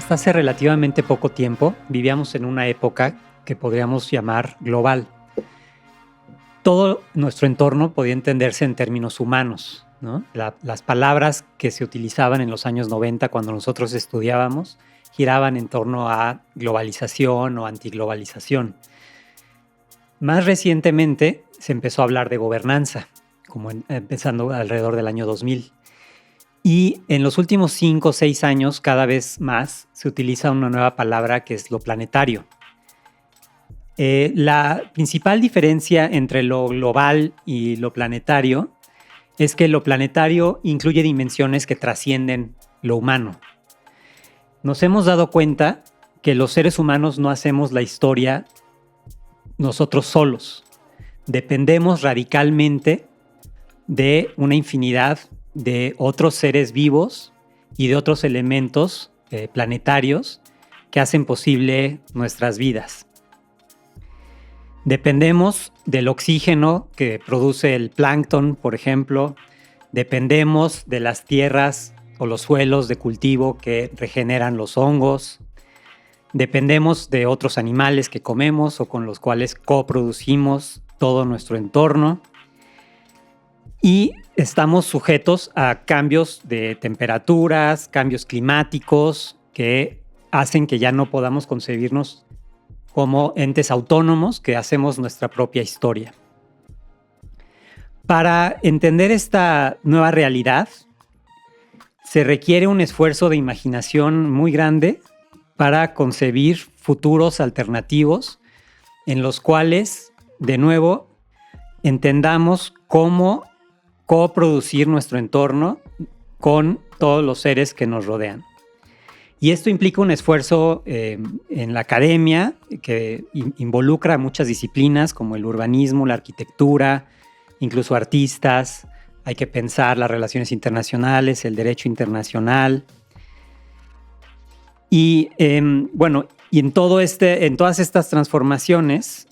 Hasta hace relativamente poco tiempo vivíamos en una época que podríamos llamar global. Todo nuestro entorno podía entenderse en términos humanos, ¿no? Las palabras que se utilizaban en los años 90 cuando nosotros estudiábamos giraban en torno a globalización o antiglobalización. Más recientemente se empezó a hablar de gobernanza, empezando alrededor del año 2000. Y en los últimos 5 o 6 años, cada vez más, se utiliza una nueva palabra que es lo planetario. La principal diferencia entre lo global y lo planetario es que lo planetario incluye dimensiones que trascienden lo humano. Nos hemos dado cuenta que los seres humanos no hacemos la historia nosotros solos. Dependemos radicalmente de una infinidad de otros seres vivos y de otros elementos planetarios que hacen posible nuestras vidas. Dependemos del oxígeno que produce el plancton, por ejemplo. Dependemos de las tierras o los suelos de cultivo que regeneran los hongos. Dependemos de otros animales que comemos o con los cuales coproducimos todo nuestro entorno. Y estamos sujetos a cambios de temperaturas, cambios climáticos que hacen que ya no podamos concebirnos como entes autónomos que hacemos nuestra propia historia. Para entender esta nueva realidad, se requiere un esfuerzo de imaginación muy grande para concebir futuros alternativos en los cuales, de nuevo, entendamos cómo coproducir nuestro entorno con todos los seres que nos rodean. Y esto implica un esfuerzo en la academia que involucra muchas disciplinas como el urbanismo, la arquitectura, incluso artistas. Hay que pensar las relaciones internacionales, el derecho internacional. Y y en todas estas transformaciones,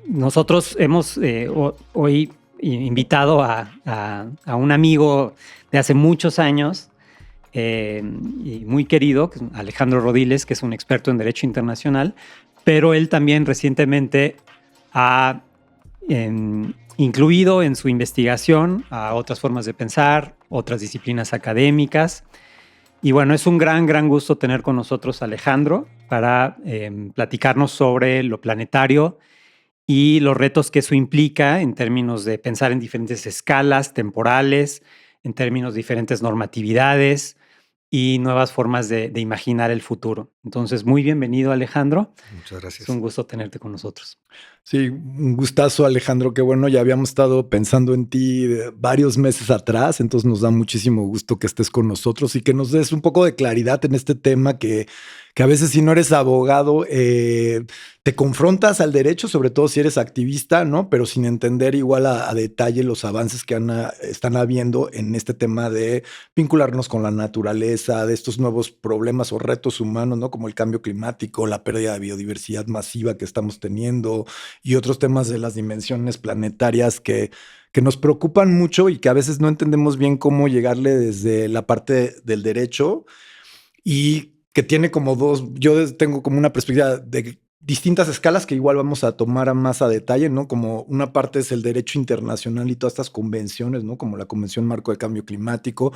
nosotros hemos hoy invitado a un amigo de hace muchos años y muy querido, Alejandro Rodiles, que es un experto en derecho internacional, pero él también recientemente ha incluido en su investigación a otras formas de pensar, otras disciplinas académicas. Y bueno, es un gran gusto tener con nosotros a Alejandro para platicarnos sobre lo planetario y los retos que eso implica en términos de pensar en diferentes escalas temporales, en términos de diferentes normatividades y nuevas formas de imaginar el futuro. Entonces, muy bienvenido, Alejandro. Muchas gracias. Es un gusto tenerte con nosotros. Sí, un gustazo, Alejandro. Qué bueno, ya habíamos estado pensando en ti varios meses atrás, entonces nos da muchísimo gusto que estés con nosotros y que nos des un poco de claridad en este tema que a veces, si no eres abogado, te confrontas al derecho, sobre todo si eres activista, ¿no? Pero sin entender igual a detalle los avances que están habiendo en este tema de vincularnos con la naturaleza, de estos nuevos problemas o retos humanos, ¿no? Como el cambio climático, la pérdida de biodiversidad masiva que estamos teniendo y otros temas de las dimensiones planetarias que nos preocupan mucho y que a veces no entendemos bien cómo llegarle desde la parte del derecho, y que tiene como yo tengo como una perspectiva de distintas escalas que igual vamos a tomar más a detalle, ¿no? Como una parte es el derecho internacional y todas estas convenciones, ¿no? Como la Convención Marco de Cambio Climático,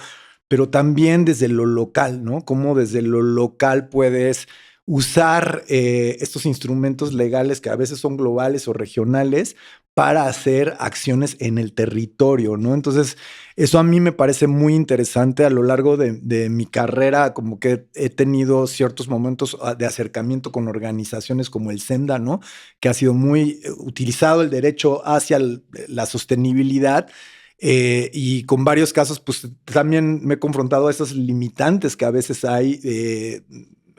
pero también desde lo local, ¿no? Cómo desde lo local puedes usar estos instrumentos legales que a veces son globales o regionales para hacer acciones en el territorio, ¿no? Entonces, eso a mí me parece muy interesante. A lo largo de mi carrera, como que he tenido ciertos momentos de acercamiento con organizaciones como el SENDA, ¿no? Que ha sido muy utilizado el derecho hacia la sostenibilidad. Y con varios casos, pues también me he confrontado a esas limitantes que a veces hay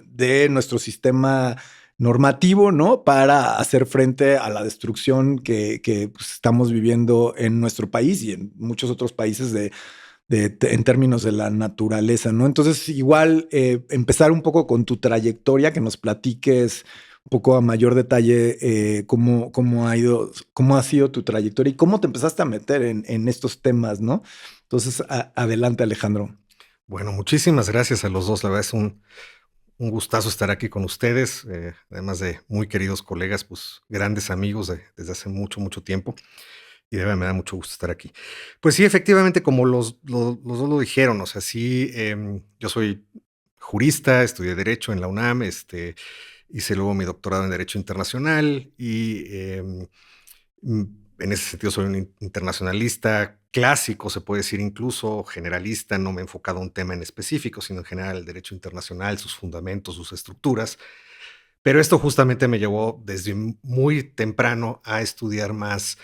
de nuestro sistema normativo, ¿no? Para hacer frente a la destrucción que pues, estamos viviendo en nuestro país y en muchos otros países en términos de la naturaleza, ¿no? Entonces, igual empezar un poco con tu trayectoria, que nos platiques un poco a mayor detalle cómo ha sido tu trayectoria y cómo te empezaste a meter en estos temas, ¿no? Entonces, adelante, Alejandro. Bueno, muchísimas gracias a los dos. La verdad es un gustazo estar aquí con ustedes, además de muy queridos colegas, pues grandes amigos desde hace mucho, mucho tiempo. Y de verdad me da mucho gusto estar aquí. Pues sí, efectivamente, como los dos lo dijeron, o sea, sí, yo soy jurista, estudié Derecho en la UNAM, hice luego mi doctorado en Derecho Internacional y Mm, en ese sentido soy un internacionalista clásico, se puede decir incluso generalista, no me he enfocado a un tema en específico, sino en general el derecho internacional, sus fundamentos, sus estructuras. Pero esto justamente me llevó desde muy temprano a estudiar más,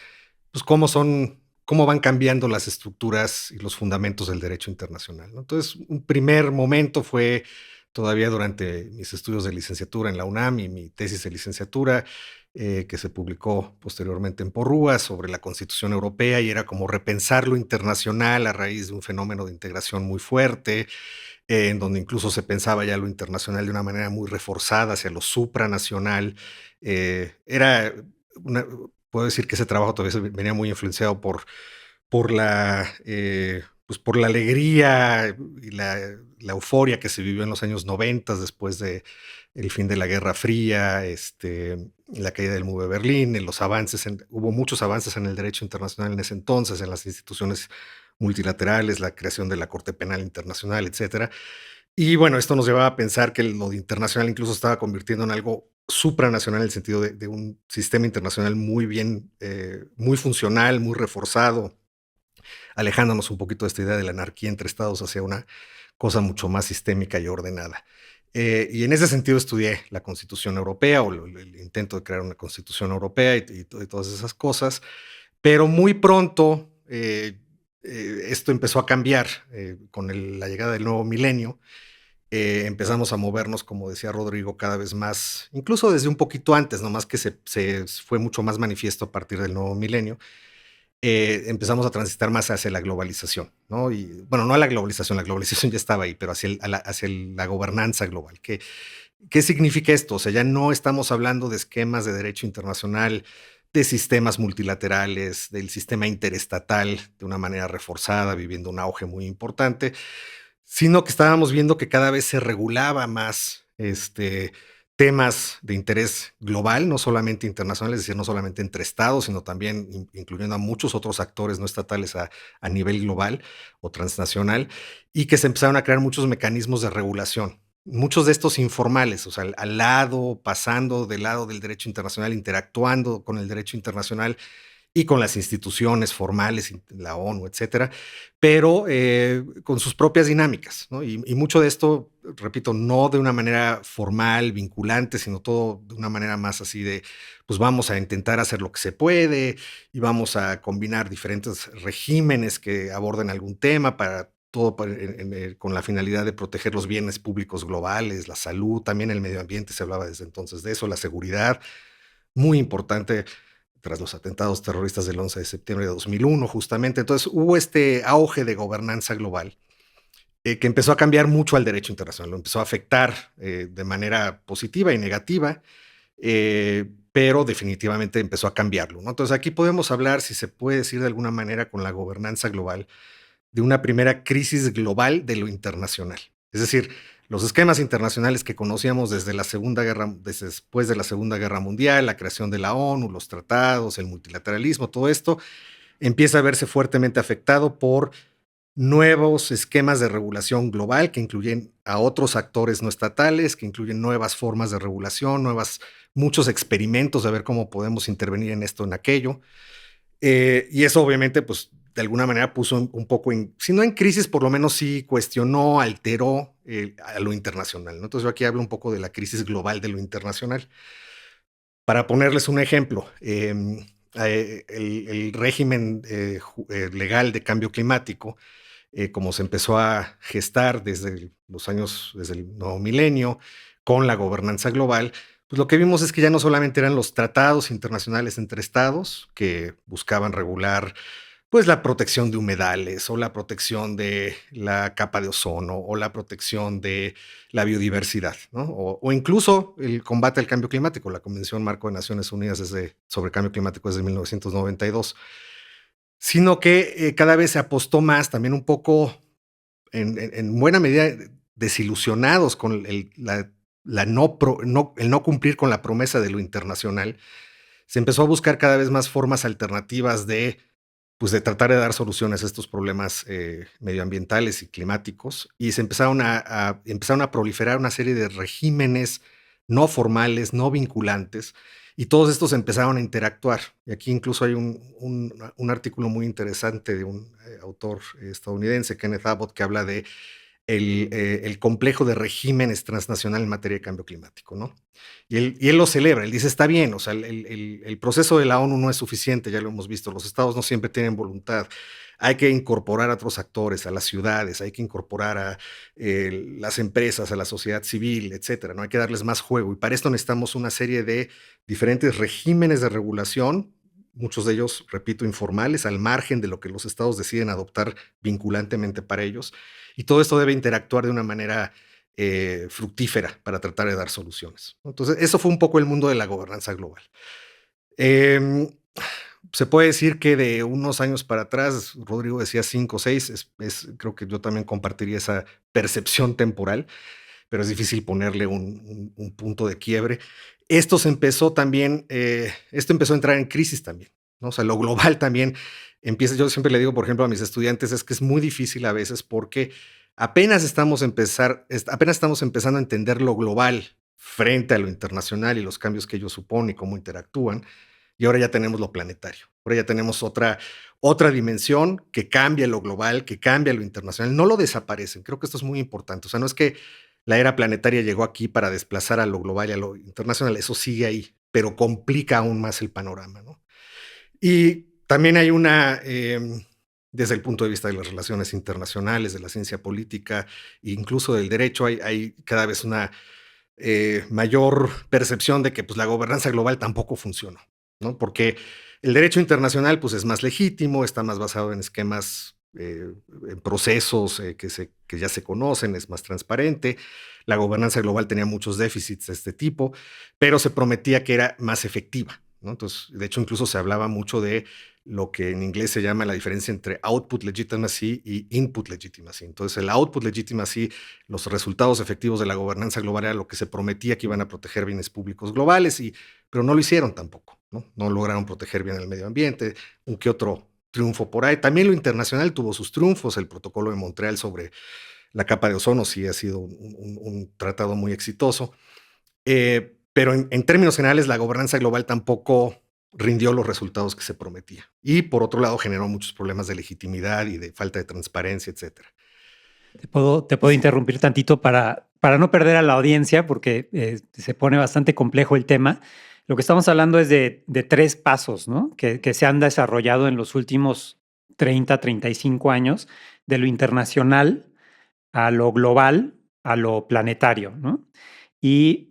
pues cómo van cambiando las estructuras y los fundamentos del derecho internacional, ¿no? Entonces, un primer momento fue todavía durante mis estudios de licenciatura en la UNAM y mi tesis de licenciatura, que se publicó posteriormente en Porrúa sobre la Constitución Europea, y era como repensar lo internacional a raíz de un fenómeno de integración muy fuerte, en donde incluso se pensaba ya lo internacional de una manera muy reforzada hacia lo supranacional. Era una, puedo decir que ese trabajo todavía venía muy influenciado pues por la alegría y la euforia que se vivió en los años 90 después de el fin de la Guerra Fría, la caída del muro de Berlín, en los avances, hubo muchos avances en el derecho internacional en ese entonces, en las instituciones multilaterales, la creación de la Corte Penal Internacional, etcétera. Y bueno, esto nos llevaba a pensar que lo de internacional incluso estaba convirtiendo en algo supranacional en el sentido de un sistema internacional muy bien, muy funcional, muy reforzado, alejándonos un poquito de esta idea de la anarquía entre estados hacia una cosa mucho más sistémica y ordenada. Y en ese sentido estudié la Constitución Europea o el intento de crear una Constitución Europea y todas esas cosas, pero muy pronto esto empezó a cambiar con la llegada del nuevo milenio. Empezamos a movernos, como decía Rodrigo, cada vez más, incluso desde un poquito antes, nomás que se fue mucho más manifiesto a partir del nuevo milenio. Empezamos a transitar más hacia la globalización, ¿no? Y bueno, no a la globalización ya estaba ahí, pero hacia la gobernanza global. ¿Qué significa esto? O sea, ya no estamos hablando de esquemas de derecho internacional, de sistemas multilaterales, del sistema interestatal de una manera reforzada, viviendo un auge muy importante, sino que estábamos viendo que cada vez se regulaba más temas de interés global, no solamente internacional, es decir, no solamente entre estados, sino también incluyendo a muchos otros actores no estatales a nivel global o transnacional, y que se empezaron a crear muchos mecanismos de regulación, muchos de estos informales, o sea, al lado, pasando del lado del derecho internacional, interactuando con el derecho internacional y con las instituciones formales, la ONU, etcétera, pero con sus propias dinámicas, ¿no? Y mucho de esto, repito, no de una manera formal, vinculante, sino todo de una manera más así de, pues vamos a intentar hacer lo que se puede y vamos a combinar diferentes regímenes que aborden algún tema para todo con la finalidad de proteger los bienes públicos globales, la salud, también el medio ambiente, se hablaba desde entonces de eso, la seguridad, muy importante tras los atentados terroristas del 11 de septiembre de 2001, justamente. Entonces hubo este auge de gobernanza global que empezó a cambiar mucho al derecho internacional, lo empezó a afectar de manera positiva y negativa, pero definitivamente empezó a cambiarlo, ¿no? Entonces aquí podemos hablar, si se puede decir de alguna manera, con la gobernanza global, de una primera crisis global de lo internacional. Es decir, los esquemas internacionales que conocíamos desde la Segunda Guerra, desde después de la Segunda Guerra Mundial, la creación de la ONU, los tratados, el multilateralismo, todo esto empieza a verse fuertemente afectado por nuevos esquemas de regulación global que incluyen a otros actores no estatales, que incluyen nuevas formas de regulación, muchos experimentos de ver cómo podemos intervenir en esto, en aquello. Y eso obviamente, pues, de alguna manera puso un poco, si no en crisis, por lo menos sí cuestionó, alteró a lo internacional, ¿no? Entonces yo aquí hablo un poco de la crisis global de lo internacional. Para ponerles un ejemplo, el régimen legal de cambio climático, como se empezó a gestar desde el nuevo milenio, con la gobernanza global, pues lo que vimos es que ya no solamente eran los tratados internacionales entre estados que buscaban regular pues la protección de humedales o la protección de la capa de ozono o la protección de la biodiversidad, ¿no? O incluso el combate al cambio climático, la Convención Marco de Naciones Unidas sobre Cambio Climático desde 1992, sino que cada vez se apostó más también un poco en buena medida desilusionados con el no cumplir con la promesa de lo internacional, se empezó a buscar cada vez más formas alternativas pues de tratar de dar soluciones a estos problemas medioambientales y climáticos, y se empezaron a proliferar una serie de regímenes no formales, no vinculantes, y todos estos empezaron a interactuar. Y aquí incluso hay un artículo muy interesante de un autor estadounidense, Kenneth Abbott, que habla de el complejo de regímenes transnacional en materia de cambio climático, ¿no? Y él lo celebra, él dice, está bien, o sea, el proceso de la ONU no es suficiente, ya lo hemos visto, los estados no siempre tienen voluntad, hay que incorporar a otros actores, a las ciudades, hay que incorporar a las empresas, a la sociedad civil, etcétera, ¿no? Hay que darles más juego, y para esto necesitamos una serie de diferentes regímenes de regulación, muchos de ellos, repito, informales, al margen de lo que los estados deciden adoptar vinculantemente para ellos, y todo esto debe interactuar de una manera fructífera para tratar de dar soluciones. Entonces, eso fue un poco el mundo de la gobernanza global. Se puede decir que de unos años para atrás, Rodrigo decía 5 o 6, creo que yo también compartiría esa percepción temporal, pero es difícil ponerle un punto de quiebre. Esto empezó a entrar en crisis también, ¿no? O sea, lo global también empieza. Yo siempre le digo, por ejemplo, a mis estudiantes, es que es muy difícil a veces porque apenas estamos empezando a entender lo global frente a lo internacional y los cambios que ello supone y cómo interactúan. Y ahora ya tenemos lo planetario. Ahora ya tenemos otra dimensión que cambia lo global, que cambia lo internacional. No lo desaparecen. Creo que esto es muy importante. O sea, no es que la era planetaria llegó aquí para desplazar a lo global y a lo internacional. Eso sigue ahí, pero complica aún más el panorama, ¿no? Y también hay desde el punto de vista de las relaciones internacionales, de la ciencia política, e incluso del derecho, hay cada vez una mayor percepción de que pues, la gobernanza global tampoco funcionó, ¿no? Porque el derecho internacional pues, es más legítimo, está más basado en esquemas, en procesos que ya se conocen, es más transparente. La gobernanza global tenía muchos déficits de este tipo, pero se prometía que era más efectiva, ¿no? Entonces, de hecho, incluso se hablaba mucho de lo que en inglés se llama la diferencia entre output legitimacy y input legitimacy. Entonces, el output legitimacy, los resultados efectivos de la gobernanza global era lo que se prometía que iban a proteger bienes públicos globales, pero no lo hicieron tampoco, ¿no? No lograron proteger bien el medio ambiente, un que otro triunfo por ahí. También lo internacional tuvo sus triunfos, el protocolo de Montreal sobre la capa de ozono sí ha sido un tratado muy exitoso, pero en términos generales la gobernanza global tampoco rindió los resultados que se prometía. Y por otro lado generó muchos problemas de legitimidad y de falta de transparencia, etcétera. Te puedo interrumpir tantito para no perder a la audiencia porque se pone bastante complejo el tema. Lo que estamos hablando es de 3 pasos, ¿no? que se han desarrollado en los últimos 30, 35 años, de lo internacional a lo global, a lo planetario, ¿no? Y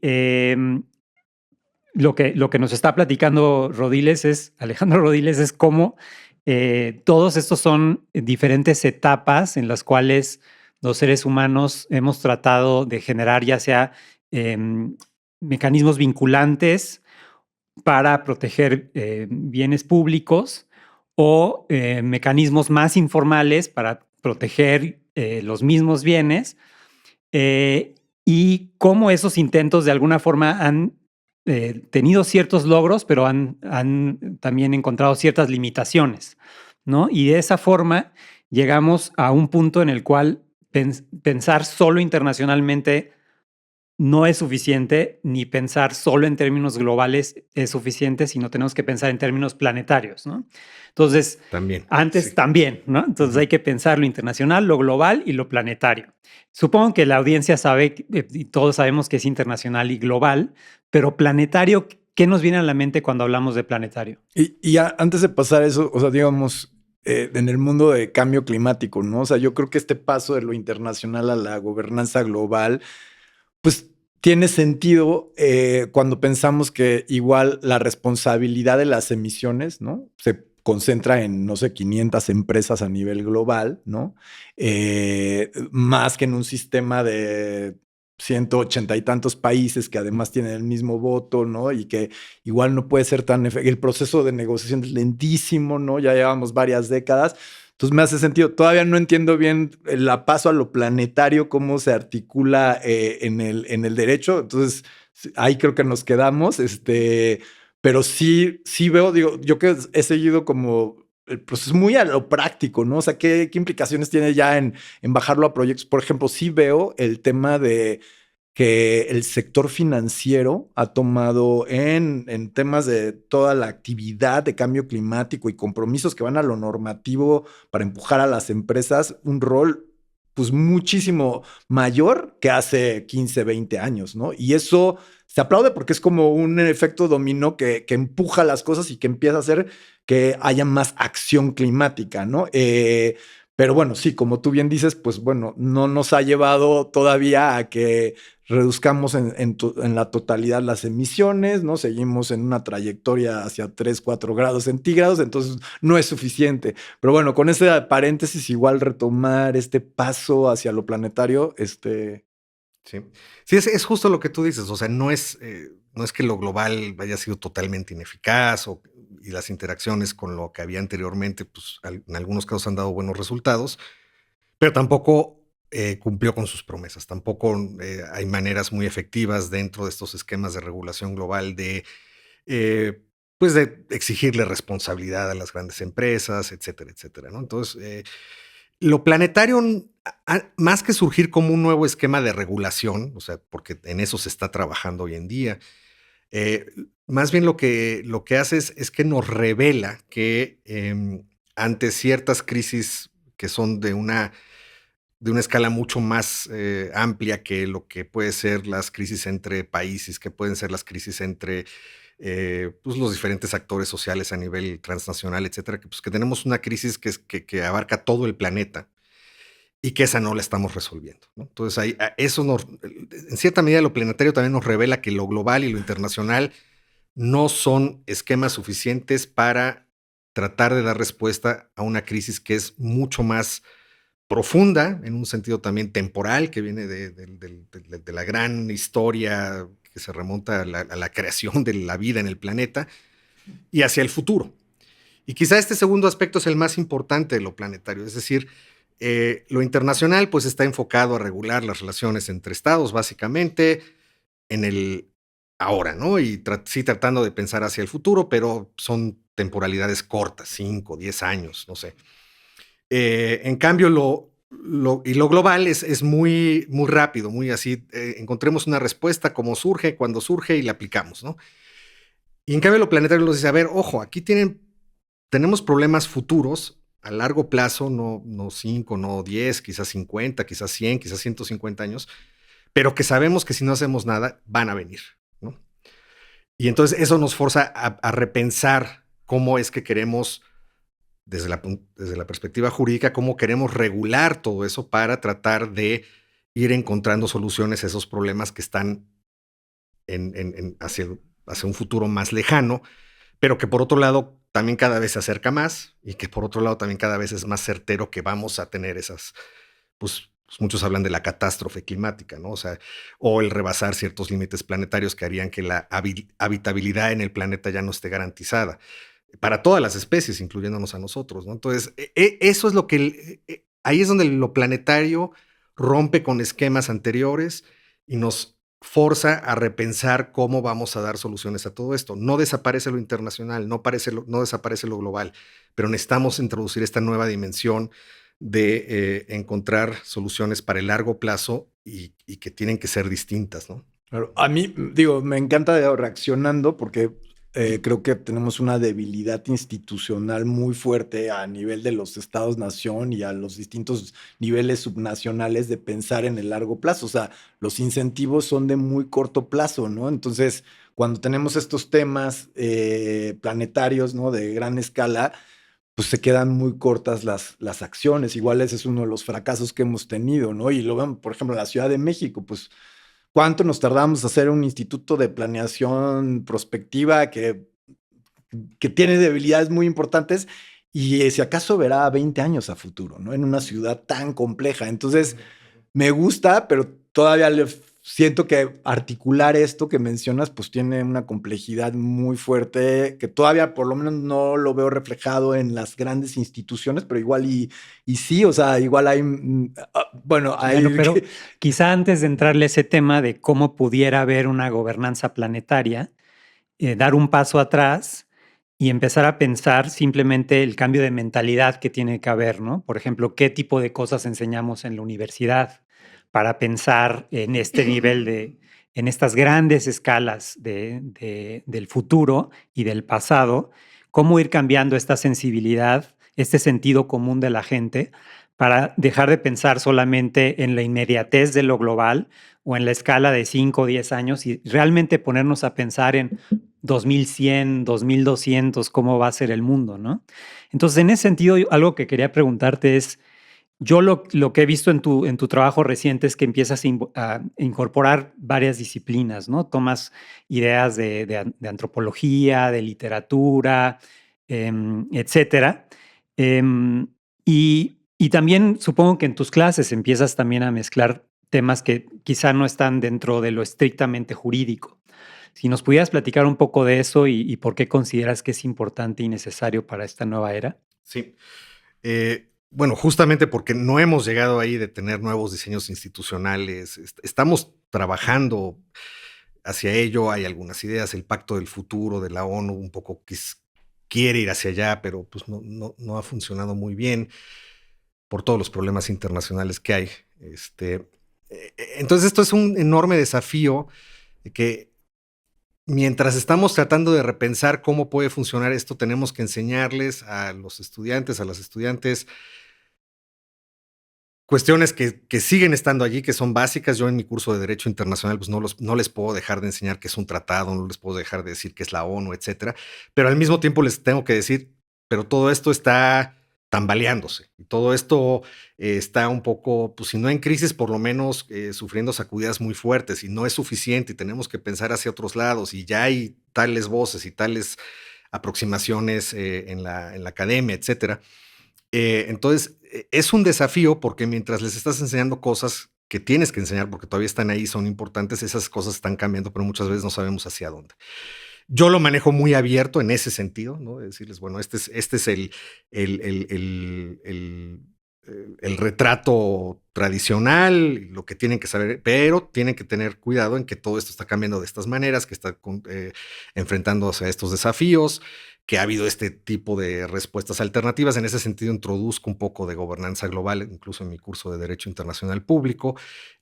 lo que nos está platicando Alejandro Rodiles es cómo todos estos son diferentes etapas en las cuales los seres humanos hemos tratado de generar ya sea mecanismos vinculantes para proteger bienes públicos o mecanismos más informales para proteger los mismos bienes y cómo esos intentos de alguna forma han tenido ciertos logros, pero han también encontrado ciertas limitaciones, ¿no? Y de esa forma llegamos a un punto en el cual pensar solo internacionalmente no es suficiente, ni pensar solo en términos globales es suficiente, sino tenemos que pensar en términos planetarios, ¿no? Entonces, también, ¿no? Entonces hay que pensar lo internacional, lo global y lo planetario. Supongo que la audiencia sabe, y todos sabemos que es internacional y global, pero planetario, ¿qué nos viene a la mente cuando hablamos de planetario? Y antes de pasar eso, o sea, digamos, en el mundo de cambio climático, ¿no? O sea, yo creo que este paso de lo internacional a la gobernanza global, pues tiene sentido cuando pensamos que igual la responsabilidad de las emisiones, ¿no? Se concentra en, no sé, 500 empresas a nivel global, ¿no? Más que en un sistema de 180 y tantos países que además tienen el mismo voto, ¿no? Y que igual no puede ser tan efectivo. El proceso de negociación es lentísimo, ¿no? Ya llevamos varias décadas. Entonces me hace sentido. Todavía no entiendo bien la paso a lo planetario, cómo se articula en el derecho. Entonces ahí creo que nos quedamos. Pero sí veo, digo, yo que he seguido como el proceso muy a lo práctico, ¿no? O sea, ¿qué implicaciones tiene ya en bajarlo a proyectos? Por ejemplo, sí veo el tema de que el sector financiero ha tomado en temas de toda la actividad de cambio climático y compromisos que van a lo normativo para empujar a las empresas un rol pues muchísimo mayor que hace 15, 20 años, ¿no? Y eso se aplaude porque es como un efecto dominó que empuja las cosas y que empieza a hacer que haya más acción climática, ¿no? Pero bueno, sí, como tú bien dices, pues bueno, no nos ha llevado todavía a que reduzcamos en la totalidad las emisiones, ¿no? Seguimos en una trayectoria hacia 3, 4 grados centígrados, entonces no es suficiente. Pero bueno, con ese paréntesis, igual retomar este paso hacia lo planetario, Sí, sí es justo lo que tú dices, o sea, no es que lo global haya sido totalmente ineficaz y las interacciones con lo que había anteriormente, pues en algunos casos han dado buenos resultados, pero tampoco cumplió con sus promesas, tampoco hay maneras muy efectivas dentro de estos esquemas de regulación global eh, pues de exigirle responsabilidad a las grandes empresas, etcétera, etcétera, ¿no? Entonces, lo planetario, más que surgir como un nuevo esquema de regulación, o sea, porque en eso se está trabajando hoy en día, eh, más bien lo que hace es que nos revela que ante ciertas crisis que son de una escala mucho más amplia que lo que puede ser las crisis entre países, que pueden ser las crisis entre pues los diferentes actores sociales a nivel transnacional, etcétera, que tenemos una crisis que abarca todo el planeta y que esa no la estamos resolviendo, ¿no? Entonces, en cierta medida, lo planetario también nos revela que lo global y lo internacional no son esquemas suficientes para tratar de dar respuesta a una crisis que es mucho más profunda, en un sentido también temporal, que viene de la gran historia que se remonta a la creación de la vida en el planeta y hacia el futuro. Y quizá este segundo aspecto es el más importante de lo planetario, es decir, lo internacional pues está enfocado a regular las relaciones entre estados, básicamente, en el ahora, ¿no? Y sí tratando de pensar hacia el futuro, pero son temporalidades cortas, 5, 10 años, no sé. En cambio, lo global es muy, muy rápido, muy así. Encontremos una respuesta como surge, cuando surge y la aplicamos, ¿no? Y en cambio, lo planetario nos dice, a ver, ojo, aquí tenemos problemas futuros a largo plazo, no 5, no 10, quizás 50, quizás 100, quizás 150 años, pero que sabemos que si no hacemos nada, van a venir, ¿no? Y entonces eso nos forza a repensar cómo es que queremos desde la perspectiva jurídica, cómo queremos regular todo eso para tratar de ir encontrando soluciones a esos problemas que están hacia un futuro más lejano, pero que por otro lado también cada vez se acerca más y que por otro lado también cada vez es más certero que vamos a tener pues muchos hablan de la catástrofe climática, ¿no? O sea, o el rebasar ciertos límites planetarios que harían que la habitabilidad en el planeta ya no esté garantizada para todas las especies, incluyéndonos a nosotros, ¿no? Entonces, eso es ahí es donde lo planetario rompe con esquemas anteriores y nos forza a repensar cómo vamos a dar soluciones a todo esto. No desaparece lo internacional, no desaparece lo global, pero necesitamos introducir esta nueva dimensión de encontrar soluciones para el largo plazo y que tienen que ser distintas, ¿no? Claro, a mí, digo, me encanta reaccionando porque creo que tenemos una debilidad institucional muy fuerte a nivel de los estados-nación y a los distintos niveles subnacionales de pensar en el largo plazo. O sea, los incentivos son de muy corto plazo, ¿no? Entonces, cuando tenemos estos temas planetarios, ¿no? De gran escala, pues se quedan muy cortas las acciones. Igual ese es uno de los fracasos que hemos tenido, ¿no? Y lo vemos, por ejemplo, en la Ciudad de México, pues ¿cuánto nos tardamos a hacer un instituto de planeación prospectiva que tiene debilidades muy importantes y si acaso verá 20 años a futuro, ¿no? En una ciudad tan compleja. Entonces, me gusta, pero todavía le siento que articular esto que mencionas pues tiene una complejidad muy fuerte que todavía por lo menos no lo veo reflejado en las grandes instituciones, pero igual y sí, o sea, igual hay, bueno, hay... Bueno, pero quizá antes de entrarle a ese tema de cómo pudiera haber una gobernanza planetaria, dar un paso atrás y empezar a pensar simplemente el cambio de mentalidad que tiene que haber, ¿no? Por ejemplo, qué tipo de cosas enseñamos en la universidad para pensar en este nivel en estas grandes escalas del futuro y del pasado, cómo ir cambiando esta sensibilidad, este sentido común de la gente para dejar de pensar solamente en la inmediatez de lo global o en la escala de 5 o 10 años y realmente ponernos a pensar en 2100, 2200, cómo va a ser el mundo, ¿no? Entonces, en ese sentido, algo que quería preguntarte es, yo lo que he visto en tu trabajo reciente es que empiezas a incorporar varias disciplinas, ¿no? Tomas ideas de antropología, de literatura, etcétera. Y también supongo que en tus clases empiezas también a mezclar temas que quizá no están dentro de lo estrictamente jurídico. Si nos pudieras platicar un poco de eso y por qué consideras que es importante y necesario para esta nueva era. Sí. Bueno, justamente porque no hemos llegado ahí de tener nuevos diseños institucionales, estamos trabajando hacia ello, hay algunas ideas, el Pacto del Futuro de la ONU un poco quiere ir hacia allá, pero pues no ha funcionado muy bien por todos los problemas internacionales que hay. Entonces esto es un enorme desafío que mientras estamos tratando de repensar cómo puede funcionar esto, tenemos que enseñarles a los estudiantes, a las estudiantes, cuestiones que siguen estando allí, que son básicas. Yo en mi curso de Derecho Internacional pues no les puedo dejar de enseñar qué es un tratado, no les puedo dejar de decir qué es la ONU, etcétera. Pero al mismo tiempo les tengo que decir, pero todo esto está tambaleándose. Y todo esto está un poco, pues si no en crisis, por lo menos sufriendo sacudidas muy fuertes y no es suficiente y tenemos que pensar hacia otros lados y ya hay tales voces y tales aproximaciones en la academia, etcétera. Entonces, es un desafío porque mientras les estás enseñando cosas que tienes que enseñar porque todavía están ahí, son importantes, esas cosas están cambiando, pero muchas veces no sabemos hacia dónde. Yo lo manejo muy abierto en ese sentido, ¿no? De decirles, bueno, este es el retrato tradicional, lo que tienen que saber, pero tienen que tener cuidado en que todo esto está cambiando de estas maneras, que está enfrentándose a estos desafíos, que ha habido este tipo de respuestas alternativas. En ese sentido, introduzco un poco de gobernanza global, incluso en mi curso de Derecho Internacional Público.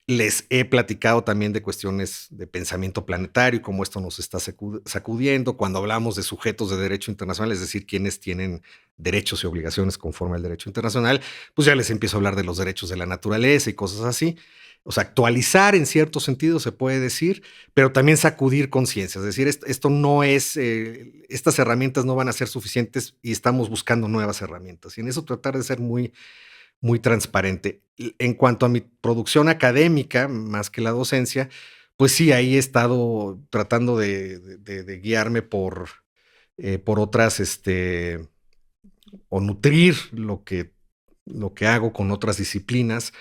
Les he platicado también de cuestiones de pensamiento planetario y cómo esto nos está sacudiendo. Cuando hablamos de sujetos de derecho internacional, es decir, quienes tienen derechos y obligaciones conforme al derecho internacional, pues ya les empiezo a hablar de los derechos de la naturaleza y cosas así. O sea, actualizar en cierto sentido se puede decir, pero también sacudir conciencia. Es decir, esto no es, estas herramientas no van a ser suficientes y estamos buscando nuevas herramientas. Y en eso tratar de ser muy transparente. En cuanto a mi producción académica, más que la docencia, pues sí, ahí he estado tratando de guiarme por otras, o nutrir lo que hago con otras disciplinas.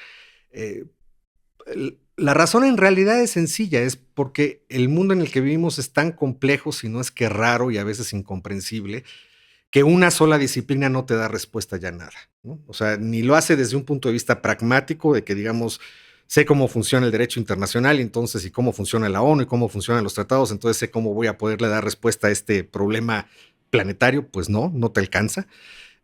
La razón en realidad es sencilla, es porque el mundo en el que vivimos es tan complejo, si no es que raro y a veces incomprensible, que una sola disciplina no te da respuesta ya a nada, ¿no? O sea, ni lo hace desde un punto de vista pragmático, de que digamos, sé cómo funciona el derecho internacional, entonces, y cómo funciona la ONU y cómo funcionan los tratados, entonces sé cómo voy a poderle dar respuesta a este problema planetario. Pues no te alcanza.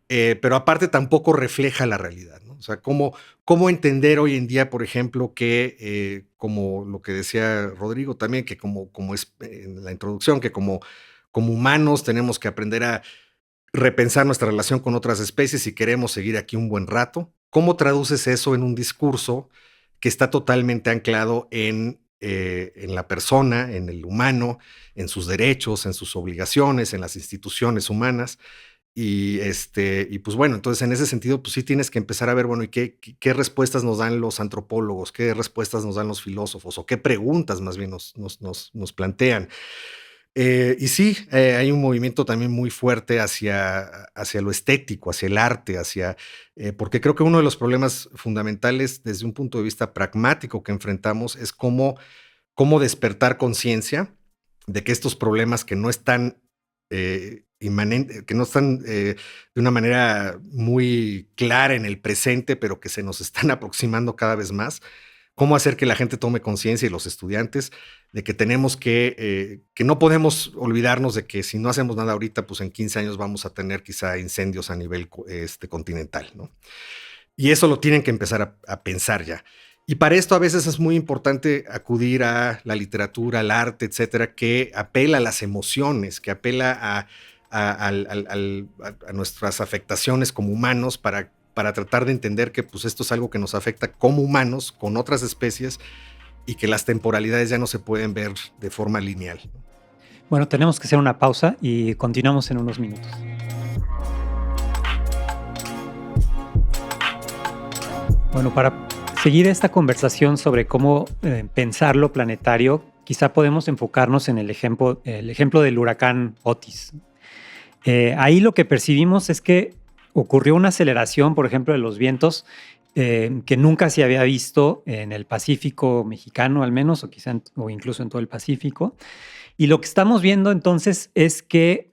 Pero aparte tampoco refleja la realidad, ¿no? O sea, cómo entender hoy en día, por ejemplo, que como lo que decía Rodrigo también, que como es en la introducción, que como humanos tenemos que aprender a repensar nuestra relación con otras especies si queremos seguir aquí un buen rato. ¿Cómo traduces eso en un discurso que está totalmente anclado en la persona, en el humano, en sus derechos, en sus obligaciones, en las instituciones humanas? Y pues bueno, entonces en ese sentido, pues sí tienes que empezar a ver, bueno, ¿y qué respuestas nos dan los antropólogos? ¿Qué respuestas nos dan los filósofos? ¿O qué preguntas más bien nos plantean? Y sí, hay un movimiento también muy fuerte hacia lo estético, hacia el arte, porque creo que uno de los problemas fundamentales desde un punto de vista pragmático que enfrentamos es cómo despertar conciencia de que estos problemas que no están que no están de una manera muy clara en el presente, pero que se nos están aproximando cada vez más, cómo hacer que la gente tome conciencia y los estudiantes de que tenemos que no podemos olvidarnos de que si no hacemos nada ahorita, pues en 15 años vamos a tener quizá incendios a nivel continental, ¿no? Y eso lo tienen que empezar a pensar ya. Y para esto a veces es muy importante acudir a la literatura, al arte, etcétera, que apela a las emociones, que apela a nuestras afectaciones como humanos para tratar de entender que pues, esto es algo que nos afecta como humanos, con otras especies, y que las temporalidades ya no se pueden ver de forma lineal. Bueno, tenemos que hacer una pausa y continuamos en unos minutos. Bueno, para seguir esta conversación sobre cómo pensar lo planetario, quizá podemos enfocarnos en el ejemplo del huracán Otis. Ahí lo que percibimos es que ocurrió una aceleración, por ejemplo, de los vientos que nunca se había visto en el Pacífico mexicano, al menos, o incluso en todo el Pacífico. Y lo que estamos viendo entonces es que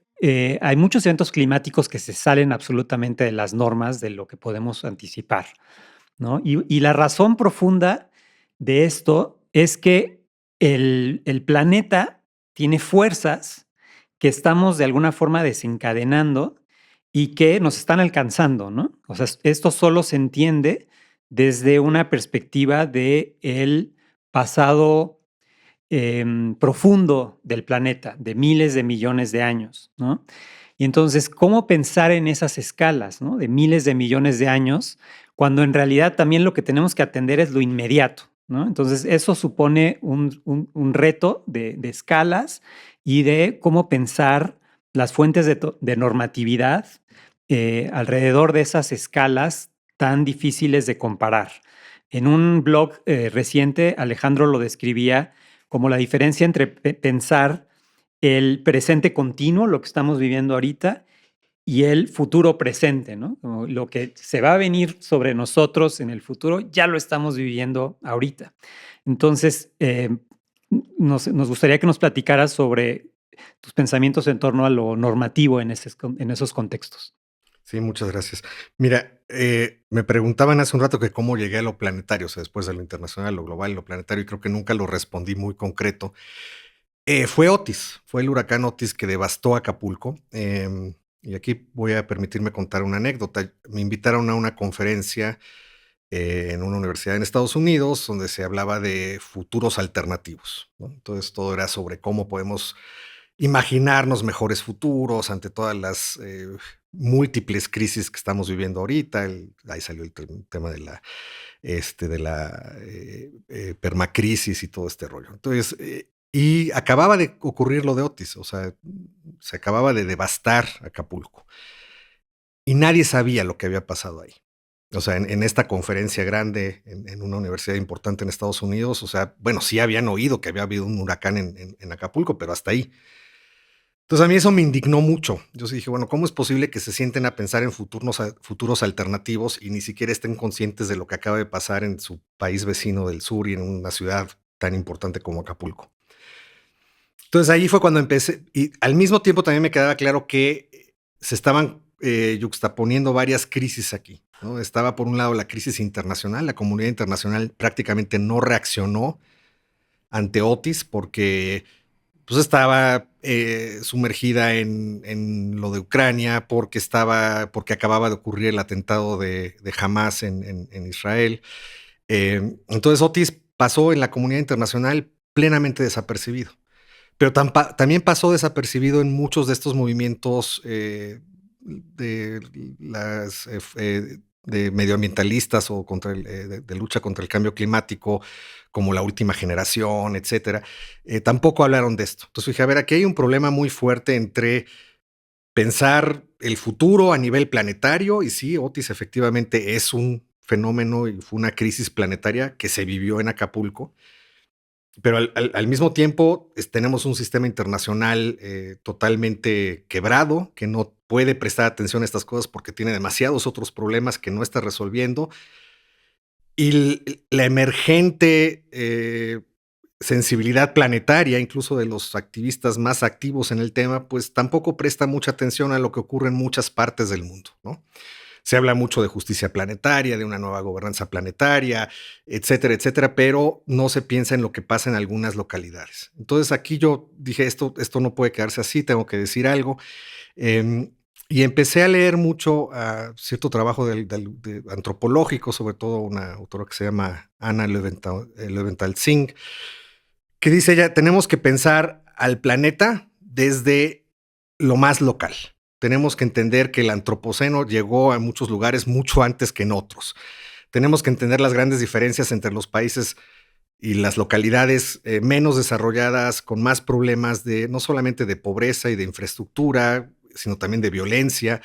hay muchos eventos climáticos que se salen absolutamente de las normas de lo que podemos anticipar, ¿no? Y la razón profunda de esto es que el planeta tiene fuerzas que estamos de alguna forma desencadenando y que nos están alcanzando, ¿no? O sea, esto solo se entiende desde una perspectiva de el pasado profundo del planeta, de miles de millones de años, ¿no? Y entonces, ¿cómo pensar en esas escalas, ¿no? De miles de millones de años, cuando en realidad también lo que tenemos que atender es lo inmediato, ¿no? Entonces, eso supone un reto de escalas y de cómo pensar las fuentes de normatividad alrededor de esas escalas tan difíciles de comparar. En un blog reciente, Alejandro lo describía como la diferencia entre pensar el presente continuo, lo que estamos viviendo ahorita, y el futuro presente, ¿no? Como lo que se va a venir sobre nosotros en el futuro, ya lo estamos viviendo ahorita. Entonces, nos gustaría que nos platicaras sobre tus pensamientos en torno a lo normativo en esos contextos. Sí, muchas gracias. Mira, me preguntaban hace un rato que cómo llegué a lo planetario, o sea, después de lo internacional, lo global, lo planetario, y creo que nunca lo respondí muy concreto. Fue Otis, fue el huracán Otis que devastó Acapulco. Y aquí voy a permitirme contar una anécdota. Me invitaron a una conferencia en una universidad en Estados Unidos donde se hablaba de futuros alternativos, ¿no? Entonces todo era sobre cómo podemos imaginarnos mejores futuros ante todas las múltiples crisis que estamos viviendo ahorita. Ahí salió el tema de la permacrisis y todo este rollo. Entonces, y acababa de ocurrir lo de Otis, o sea, se acababa de devastar Acapulco y nadie sabía lo que había pasado ahí. O sea, en esta conferencia grande en una universidad importante en Estados Unidos, o sea, bueno, sí habían oído que había habido un huracán en Acapulco, pero hasta ahí. Entonces a mí eso me indignó mucho. Yo sí dije, bueno, ¿cómo es posible que se sienten a pensar en futuros alternativos y ni siquiera estén conscientes de lo que acaba de pasar en su país vecino del sur y en una ciudad tan importante como Acapulco? Entonces ahí fue cuando empecé, y al mismo tiempo también me quedaba claro que se estaban yuxtaponiendo varias crisis aquí, ¿no? Estaba por un lado la crisis internacional, la comunidad internacional prácticamente no reaccionó ante Otis porque pues estaba sumergida en lo de Ucrania, porque acababa de ocurrir el atentado de Hamas en Israel. Entonces Otis pasó en la comunidad internacional plenamente desapercibido. Pero también pasó desapercibido en muchos de estos movimientos de medioambientalistas o de lucha contra el cambio climático, como La Última Generación, etcétera. Tampoco hablaron de esto. Entonces dije, a ver, aquí hay un problema muy fuerte entre pensar el futuro a nivel planetario, y sí, Otis efectivamente es un fenómeno y fue una crisis planetaria que se vivió en Acapulco, Pero al mismo tiempo tenemos un sistema internacional totalmente quebrado, que no puede prestar atención a estas cosas porque tiene demasiados otros problemas que no está resolviendo. Y la emergente sensibilidad planetaria, incluso de los activistas más activos en el tema, pues tampoco presta mucha atención a lo que ocurre en muchas partes del mundo, ¿no? Se habla mucho de justicia planetaria, de una nueva gobernanza planetaria, etcétera, etcétera, pero no se piensa en lo que pasa en algunas localidades. Entonces aquí yo dije, esto no puede quedarse así, tengo que decir algo. Y empecé a leer mucho cierto trabajo de antropológico, sobre todo una autora que se llama Anna Leventhal-Singh, que dice ella, tenemos que pensar al planeta desde lo más local. Tenemos que entender que el antropoceno llegó a muchos lugares mucho antes que en otros. Tenemos que entender las grandes diferencias entre los países y las localidades menos desarrolladas, con más problemas no solamente de pobreza y de infraestructura, sino también de violencia.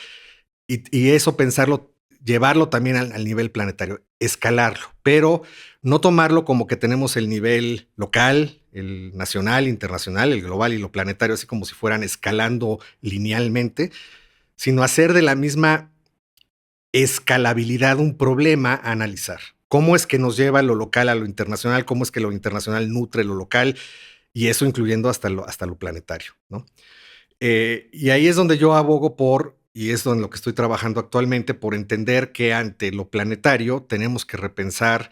Y eso pensarlo, llevarlo también al nivel planetario, escalarlo, pero no tomarlo como que tenemos el nivel local, el nacional, internacional, el global y lo planetario, así como si fueran escalando linealmente, sino hacer de la misma escalabilidad un problema a analizar. ¿Cómo es que nos lleva lo local a lo internacional? ¿Cómo es que lo internacional nutre lo local? Y eso incluyendo hasta lo planetario, ¿no? Y ahí es donde yo abogo y es en lo que estoy trabajando actualmente, por entender que ante lo planetario tenemos que repensar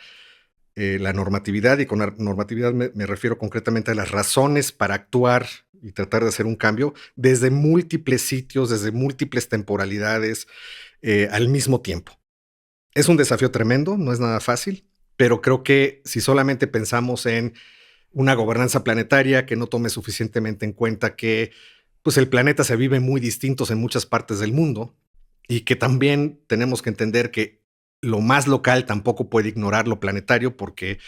la normatividad, y con la normatividad me refiero concretamente a las razones para actuar y tratar de hacer un cambio desde múltiples sitios, desde múltiples temporalidades, al mismo tiempo. Es un desafío tremendo, no es nada fácil, pero creo que si solamente pensamos en una gobernanza planetaria que no tome suficientemente en cuenta que pues el planeta se vive muy distintos en muchas partes del mundo, y que también tenemos que entender que lo más local tampoco puede ignorar lo planetario, porque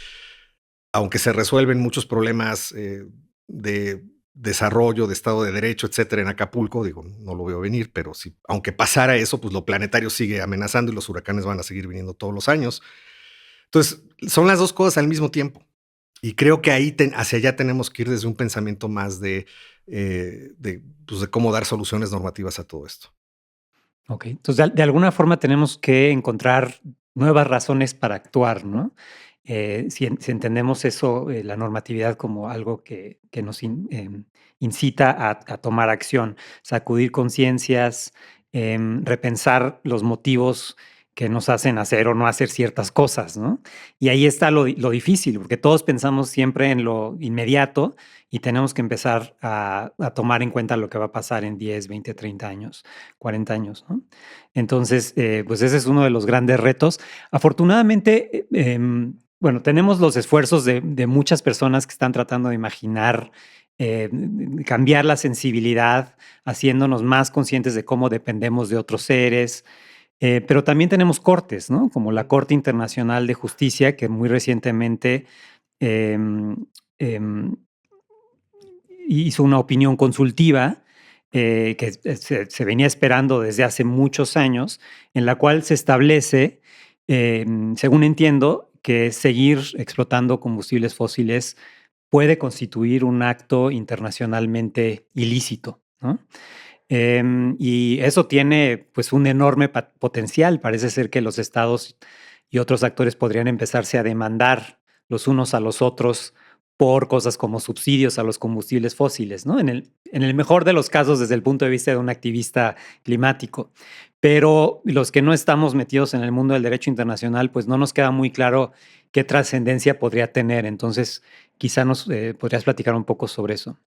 aunque se resuelven muchos problemas de desarrollo, de Estado de Derecho, etcétera, en Acapulco, digo, no lo veo venir, pero si, aunque pasara eso, pues lo planetario sigue amenazando y los huracanes van a seguir viniendo todos los años. Entonces, son las dos cosas al mismo tiempo. Y creo que ahí hacia allá tenemos que ir desde un pensamiento más pues de cómo dar soluciones normativas a todo esto. Ok, entonces de alguna forma tenemos que encontrar nuevas razones para actuar, ¿no? Si entendemos eso, la normatividad como algo que nos incita a tomar acción, sacudir conciencias, repensar los motivos que nos hacen hacer o no hacer ciertas cosas, ¿no? Y ahí está lo difícil, porque todos pensamos siempre en lo inmediato y tenemos que empezar a tomar en cuenta lo que va a pasar en 10, 20, 30 años, 40 años, ¿no? Entonces, pues ese es uno de los grandes retos. Afortunadamente, bueno, tenemos los esfuerzos de muchas personas que están tratando de imaginar, cambiar la sensibilidad, haciéndonos más conscientes de cómo dependemos de otros seres. Pero también tenemos cortes, ¿no? Como la Corte Internacional de Justicia, que muy recientemente em, em, hizo una opinión consultiva que se venía esperando desde hace muchos años, en la cual se establece, según entiendo, que seguir explotando combustibles fósiles puede constituir un acto internacionalmente ilícito, ¿no? Y eso tiene pues un enorme potencial. Parece ser que los estados y otros actores podrían empezarse a demandar los unos a los otros por cosas como subsidios a los combustibles fósiles, ¿no? En el mejor de los casos desde el punto de vista de un activista climático. Pero los que no estamos metidos en el mundo del derecho internacional, pues no nos queda muy claro qué trascendencia podría tener. Entonces, quizá nos podrías platicar un poco sobre eso.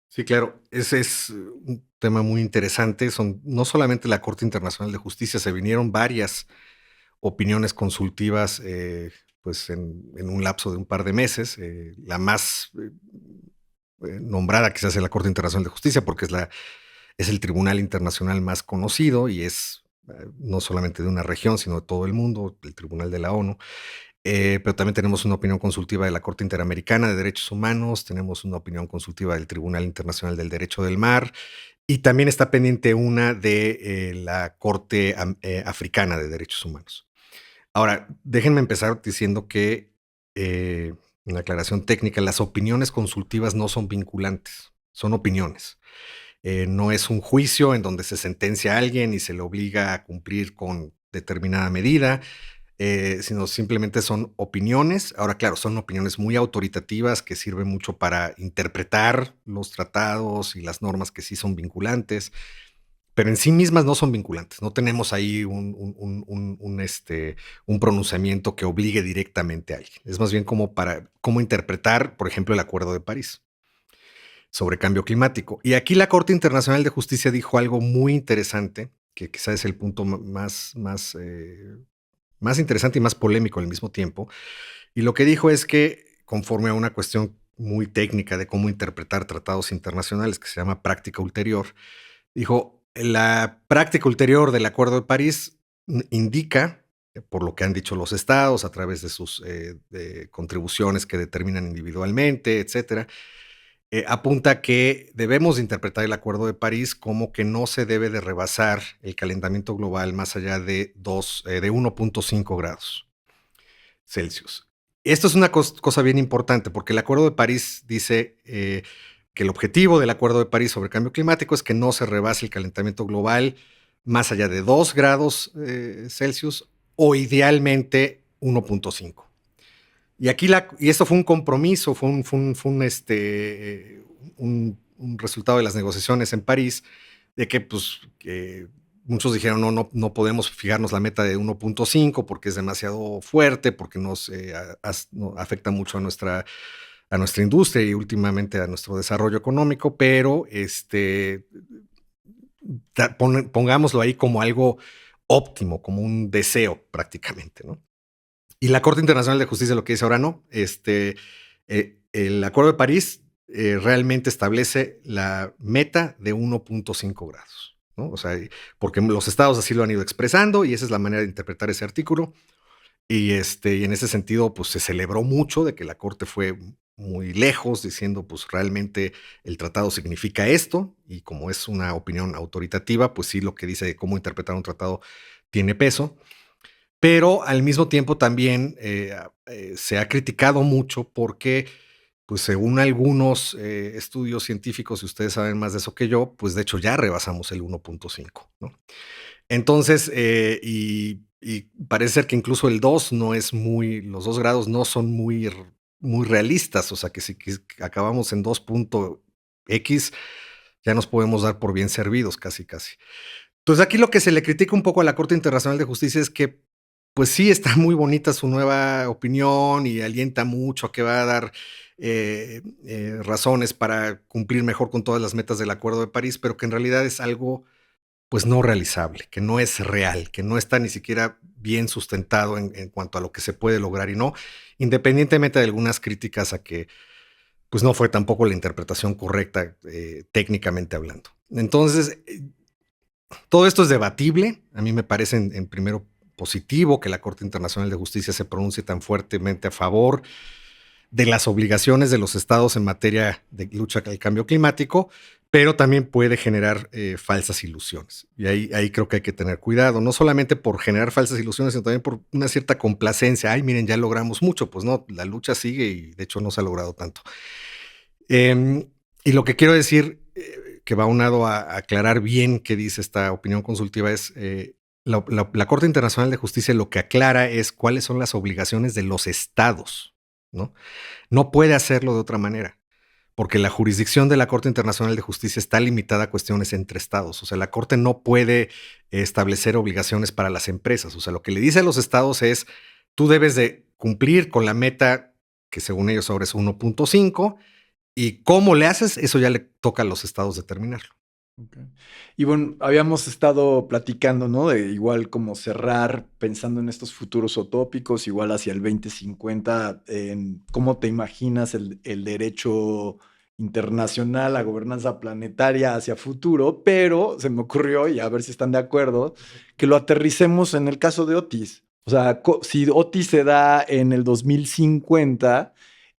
Sí, claro, ese es un tema muy interesante. No solamente la Corte Internacional de Justicia, se vinieron varias opiniones consultivas pues en un lapso de un par de meses. La más nombrada quizás es la Corte Internacional de Justicia, porque es el tribunal internacional más conocido y es no solamente de una región, sino de todo el mundo, el Tribunal de la ONU. Pero también tenemos una opinión consultiva de la Corte Interamericana de Derechos Humanos, tenemos una opinión consultiva del Tribunal Internacional del Derecho del Mar, y también está pendiente una de la Corte Africana de Derechos Humanos. Ahora, déjenme empezar diciendo que una aclaración técnica, las opiniones consultivas no son vinculantes, son opiniones. No es un juicio en donde se sentencia a alguien y se le obliga a cumplir con determinada medida, sino simplemente son opiniones. Ahora, claro, son opiniones muy autoritativas que sirven mucho para interpretar los tratados y las normas que sí son vinculantes, pero en sí mismas no son vinculantes. No tenemos ahí un pronunciamiento que obligue directamente a alguien. Es más bien como para cómo interpretar, por ejemplo, el Acuerdo de París sobre cambio climático. Y aquí la Corte Internacional de Justicia dijo algo muy interesante, que quizás es el punto más interesante y más polémico al mismo tiempo. Y lo que dijo es que, conforme a una cuestión muy técnica de cómo interpretar tratados internacionales, que se llama práctica ulterior, dijo, la práctica ulterior del Acuerdo de París indica, por lo que han dicho los estados a través de sus de contribuciones que determinan individualmente, etcétera, apunta que debemos interpretar el Acuerdo de París como que no se debe de rebasar el calentamiento global más allá de 1.5 grados Celsius. Esto es una cosa bien importante porque el Acuerdo de París dice que el objetivo del Acuerdo de París sobre cambio climático es que no se rebase el calentamiento global más allá de 2 grados Celsius o idealmente 1.5. Y aquí y esto fue un compromiso, fue un resultado de las negociaciones en París, de que, pues, que muchos dijeron, no podemos fijarnos la meta de 1.5 porque es demasiado fuerte, porque nos afecta mucho a nuestra industria y últimamente a nuestro desarrollo económico, pero pongámoslo ahí como algo óptimo, como un deseo prácticamente, ¿no? Y la Corte Internacional de Justicia lo que dice ahora no. El Acuerdo de París realmente establece la meta de 1.5 grados, ¿no? O sea, porque los estados así lo han ido expresando y esa es la manera de interpretar ese artículo. Y en ese sentido, pues se celebró mucho de que la Corte fue muy lejos diciendo, pues realmente el tratado significa esto y como es una opinión autoritativa, pues sí, lo que dice de cómo interpretar un tratado tiene peso. Pero al mismo tiempo también se ha criticado mucho porque, pues según algunos estudios científicos, y ustedes saben más de eso que yo, pues de hecho ya rebasamos el 1.5, ¿no? Entonces, y parece ser que incluso el 2 no es los 2 grados no son muy realistas, o sea que si acabamos en 2.x, ya nos podemos dar por bien servidos casi, casi. Entonces aquí lo que se le critica un poco a la Corte Internacional de Justicia es que pues sí, está muy bonita su nueva opinión y alienta mucho a que va a dar razones para cumplir mejor con todas las metas del Acuerdo de París, pero que en realidad es algo pues no realizable, que no es real, que no está ni siquiera bien sustentado en cuanto a lo que se puede lograr y no, independientemente de algunas críticas a que pues no fue tampoco la interpretación correcta técnicamente hablando. Entonces, todo esto es debatible, a mí me parece en primero positivo que la Corte Internacional de Justicia se pronuncie tan fuertemente a favor de las obligaciones de los estados en materia de lucha contra el cambio climático, pero también puede generar falsas ilusiones. Y ahí creo que hay que tener cuidado, no solamente por generar falsas ilusiones, sino también por una cierta complacencia. Ay, miren, ya logramos mucho. Pues no, la lucha sigue y de hecho no se ha logrado tanto. Y lo que quiero decir, que va aunado a aclarar bien qué dice esta opinión consultiva, es la Corte Internacional de Justicia lo que aclara es cuáles son las obligaciones de los estados, ¿no? No puede hacerlo de otra manera, porque la jurisdicción de la Corte Internacional de Justicia está limitada a cuestiones entre estados. O sea, la Corte no puede establecer obligaciones para las empresas. O sea, lo que le dice a los estados es, tú debes de cumplir con la meta que según ellos ahora es 1.5 y cómo le haces, eso ya le toca a los estados determinarlo. Okay. Y bueno, habíamos estado platicando, ¿no? De igual como cerrar pensando en estos futuros utópicos, igual hacia el 2050, en cómo te imaginas el derecho internacional, la gobernanza planetaria hacia futuro, pero se me ocurrió, y a ver si están de acuerdo, que lo aterricemos en el caso de Otis. O sea, si Otis se da en el 2050,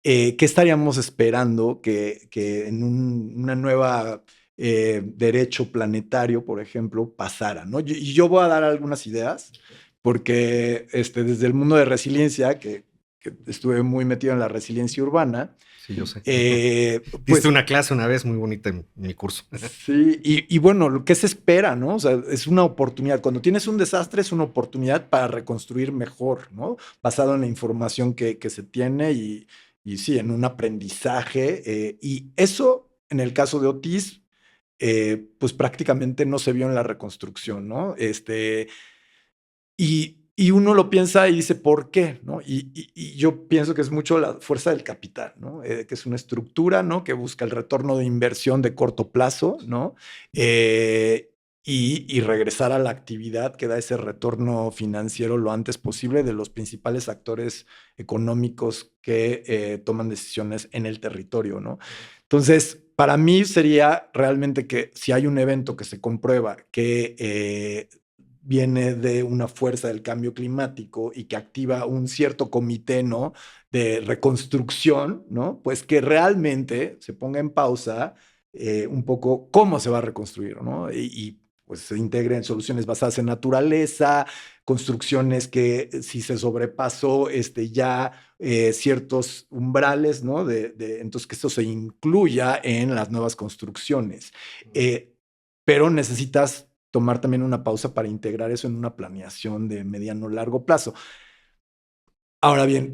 ¿qué estaríamos esperando que en una nueva derecho planetario, por ejemplo, pasara, ¿no? Y yo voy a dar algunas ideas, porque desde el mundo de resiliencia, que que estuve muy metido en la resiliencia urbana. Sí, yo sé. Pues, Diste una clase una vez muy bonita en mi curso. sí, y bueno, lo que se espera, ¿no? O sea, es una oportunidad. Cuando tienes un desastre es una oportunidad para reconstruir mejor, ¿no? Basado en la información que se tiene y sí, en un aprendizaje. Y eso, en el caso de Otis, pues prácticamente no se vio en la reconstrucción, ¿no? Y uno lo piensa y dice, ¿por qué? ¿No? Y yo pienso que es mucho la fuerza del capital, ¿no? Que es una estructura, ¿no? Que busca el retorno de inversión de corto plazo, ¿no? Y regresar a la actividad que da ese retorno financiero lo antes posible de los principales actores económicos que toman decisiones en el territorio, ¿no? Entonces, para mí sería realmente que si hay un evento que se comprueba que viene de una fuerza del cambio climático y que activa un cierto comité, ¿no? De reconstrucción, ¿no? Pues que realmente se ponga en pausa un poco cómo se va a reconstruir, ¿no? Pues se integren soluciones basadas en naturaleza, construcciones que si se sobrepasó ya ciertos umbrales, ¿no? Entonces que esto se incluya en las nuevas construcciones. Pero necesitas tomar también una pausa para integrar eso en una planeación de mediano largo plazo. Ahora bien,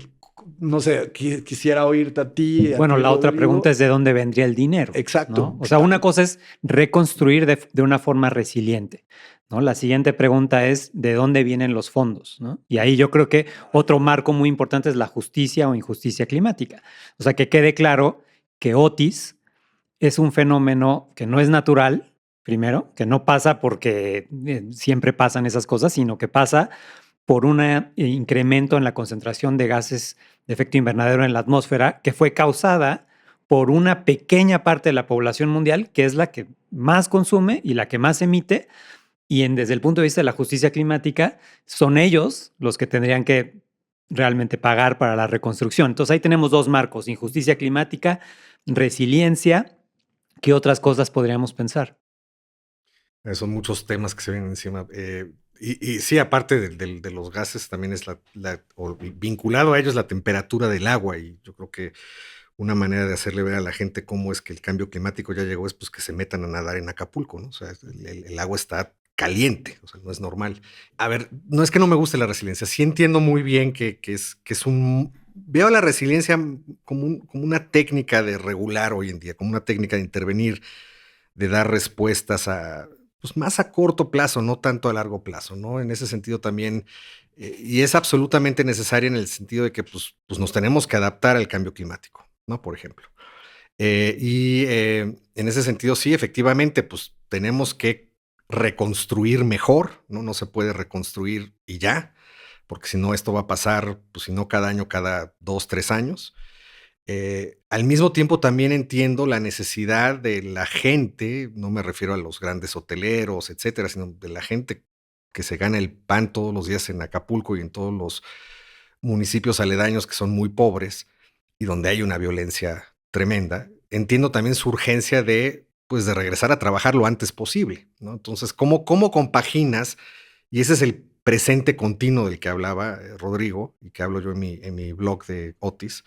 no sé, quisiera oírte a ti, Bueno, la otra Rodrigo. pregunta es de dónde vendría el dinero. Exacto. ¿No? O sea, una cosa es reconstruir de una forma resiliente, ¿no? La siguiente pregunta es de dónde vienen los fondos, ¿no? Y ahí yo creo que otro marco muy importante es la justicia o injusticia climática. O sea, que quede claro que Otis es un fenómeno que no es natural, primero, que no pasa porque siempre pasan esas cosas, sino que pasa por un incremento en la concentración de gases de efecto invernadero en la atmósfera que fue causada por una pequeña parte de la población mundial, que es la que más consume y la que más emite, y desde el punto de vista de la justicia climática, son ellos los que tendrían que realmente pagar para la reconstrucción. Entonces ahí tenemos dos marcos, injusticia climática, resiliencia. ¿Qué otras cosas podríamos pensar? Son muchos temas que se vienen encima. Y sí, aparte de los gases, también es o vinculado a ellos la temperatura del agua. Y yo creo que una manera de hacerle ver a la gente cómo es que el cambio climático ya llegó es pues que se metan a nadar en Acapulco, ¿no? O sea, el agua está caliente, o sea, no es normal. A ver, no es que no me guste la resiliencia, sí entiendo muy bien que es un... Veo la resiliencia como una técnica de regular hoy en día, como una técnica de intervenir, de dar respuestas pues más a corto plazo, no tanto a largo plazo, ¿no? En ese sentido también, y es absolutamente necesaria en el sentido de que pues nos tenemos que adaptar al cambio climático, ¿no? Por ejemplo. En ese sentido, sí, efectivamente, pues tenemos que reconstruir mejor, ¿no? No se puede reconstruir y ya, porque si no, esto va a pasar, pues si no cada año, cada 2, 3 años. Al mismo tiempo también entiendo la necesidad de la gente, no me refiero a los grandes hoteleros, etcétera, sino de la gente que se gana el pan todos los días en Acapulco y en todos los municipios aledaños que son muy pobres y donde hay una violencia tremenda. Entiendo también su urgencia pues, de regresar a trabajar lo antes posible, ¿no? Entonces, ¿cómo compaginas? Y ese es el presente continuo del que hablaba Rodrigo y que hablo yo en mi blog de Otis.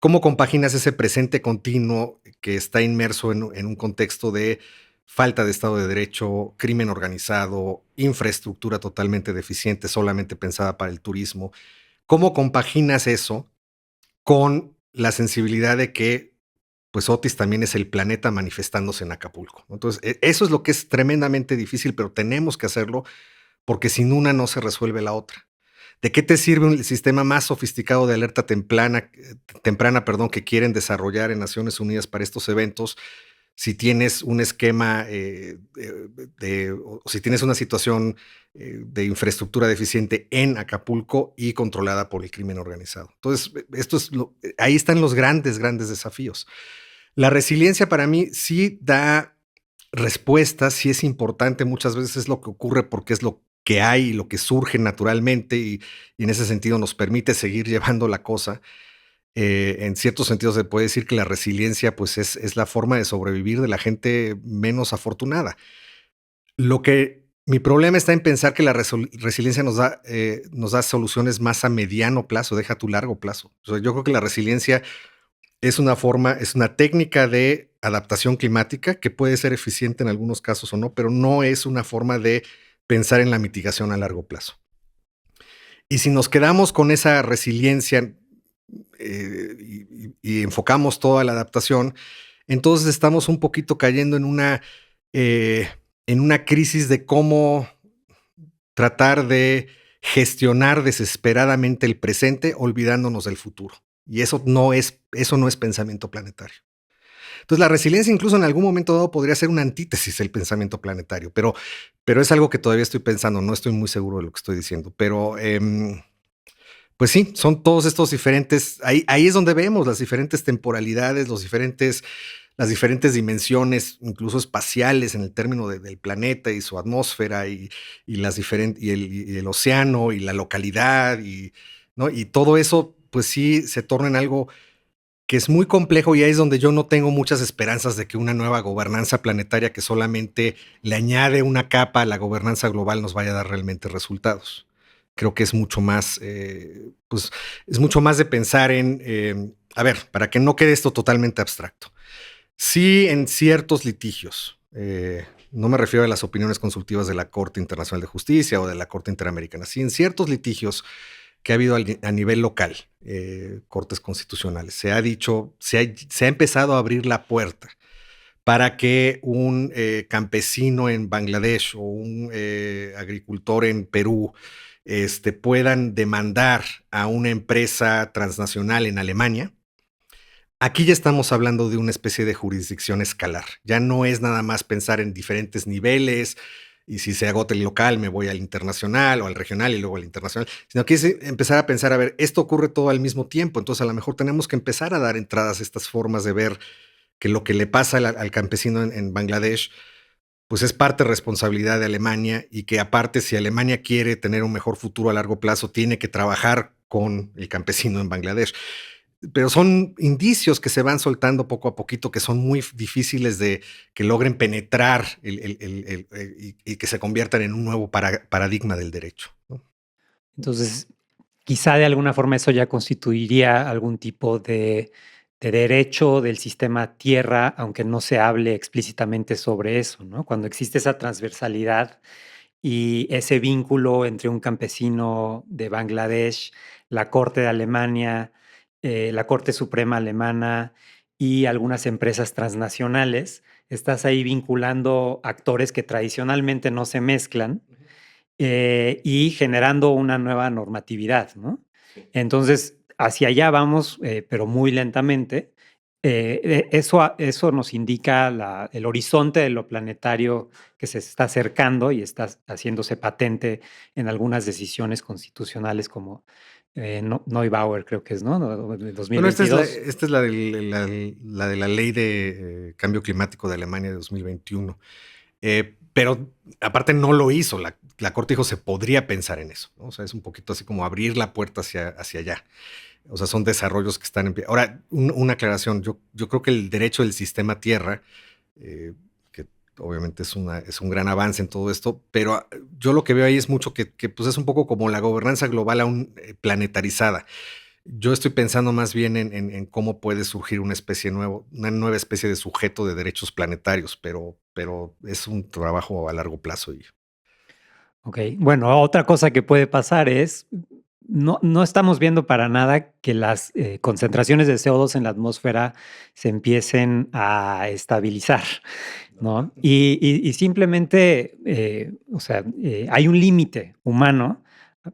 ¿Cómo compaginas ese presente continuo que está inmerso en un contexto de falta de Estado de Derecho, crimen organizado, infraestructura totalmente deficiente, solamente pensada para el turismo? ¿Cómo compaginas eso con la sensibilidad de que pues Otis también es el planeta manifestándose en Acapulco? Entonces, eso es lo que es tremendamente difícil, pero tenemos que hacerlo porque sin una no se resuelve la otra. ¿De qué te sirve un sistema más sofisticado de alerta temprana, que quieren desarrollar en Naciones Unidas para estos eventos si tienes un esquema o si tienes una situación de infraestructura deficiente en Acapulco y controlada por el crimen organizado? Entonces, ahí están los grandes desafíos. La resiliencia para mí sí da respuestas, sí es importante, muchas veces es lo que ocurre porque es lo que hay, lo que surge naturalmente y en ese sentido nos permite seguir llevando la cosa. En ciertos sentidos se puede decir que la resiliencia pues es la forma de sobrevivir de la gente menos afortunada. Lo que Mi problema está en pensar que la resiliencia nos da soluciones más a mediano plazo, deja tu largo plazo. O sea, yo creo que la resiliencia es una técnica de adaptación climática que puede ser eficiente en algunos casos o no, pero no es una forma de pensar en la mitigación a largo plazo. Y si nos quedamos con esa resiliencia y enfocamos toda la adaptación, entonces estamos un poquito cayendo en una crisis de cómo tratar de gestionar desesperadamente el presente, olvidándonos del futuro. Y eso no es pensamiento planetario. Entonces, la resiliencia incluso en algún momento dado podría ser una antítesis del pensamiento planetario, pero es algo que todavía estoy pensando, no estoy muy seguro de lo que estoy diciendo, pero pues sí, son todos estos diferentes, ahí es donde vemos las diferentes temporalidades, las diferentes dimensiones, incluso espaciales en el término del planeta y su atmósfera y el océano y la localidad ¿no? Y todo eso, pues sí, se torna en algo que es muy complejo y ahí es donde yo no tengo muchas esperanzas de que una nueva gobernanza planetaria que solamente le añade una capa a la gobernanza global nos vaya a dar realmente resultados. Creo que es mucho más, pues es mucho más de pensar en, a ver, para que no quede esto totalmente abstracto. Sí, en ciertos litigios, no me refiero a las opiniones consultivas de la Corte Internacional de Justicia o de la Corte Interamericana, sí, en ciertos litigios que ha habido a nivel local, cortes constitucionales, se ha empezado a abrir la puerta para que un campesino en Bangladesh o un agricultor en Perú puedan demandar a una empresa transnacional en Alemania. Aquí ya estamos hablando de una especie de jurisdicción escalar. Ya no es nada más pensar en diferentes niveles y si se agota el local me voy al internacional o al regional y luego al internacional, sino que es empezar a pensar, a ver, esto ocurre todo al mismo tiempo, entonces a lo mejor tenemos que empezar a dar entradas a estas formas de ver que lo que le pasa al campesino en Bangladesh pues es parte de responsabilidad de Alemania y que aparte si Alemania quiere tener un mejor futuro a largo plazo tiene que trabajar con el campesino en Bangladesh. Pero son indicios que se van soltando poco a poquito, que son muy difíciles de que logren penetrar y que se conviertan en un nuevo paradigma del derecho, ¿no? Entonces, quizá de alguna forma eso ya constituiría algún tipo de derecho del sistema tierra, aunque no se hable explícitamente sobre eso, ¿no? Cuando existe esa transversalidad y ese vínculo entre un campesino de Bangladesh, la Corte de Alemania, la Corte Suprema Alemana y algunas empresas transnacionales, estás ahí vinculando actores que tradicionalmente no se mezclan y generando una nueva normatividad, ¿no? Entonces, hacia allá vamos, pero muy lentamente. Eso nos indica el horizonte de lo planetario que se está acercando y está haciéndose patente en algunas decisiones constitucionales como Neubauer, creo que es, ¿no? De Bueno, 2022. esta es la de la ley de cambio climático de Alemania de 2021. Pero aparte no lo hizo. La Corte dijo se podría pensar en eso, ¿no? O sea, es un poquito así como abrir la puerta hacia allá. O sea, son desarrollos que están en pie. Ahora, una aclaración. Yo creo que el derecho del sistema tierra, que obviamente es un gran avance en todo esto, pero yo lo que veo ahí es mucho que pues es un poco como la gobernanza global aún planetarizada. Yo estoy pensando más bien en cómo puede surgir una nueva especie de sujeto de derechos planetarios, pero es un trabajo a largo plazo. Ok, bueno, otra cosa que puede pasar es, no estamos viendo para nada que las concentraciones de CO2 en la atmósfera se empiecen a estabilizar, ¿no? Y simplemente, o sea, hay un límite humano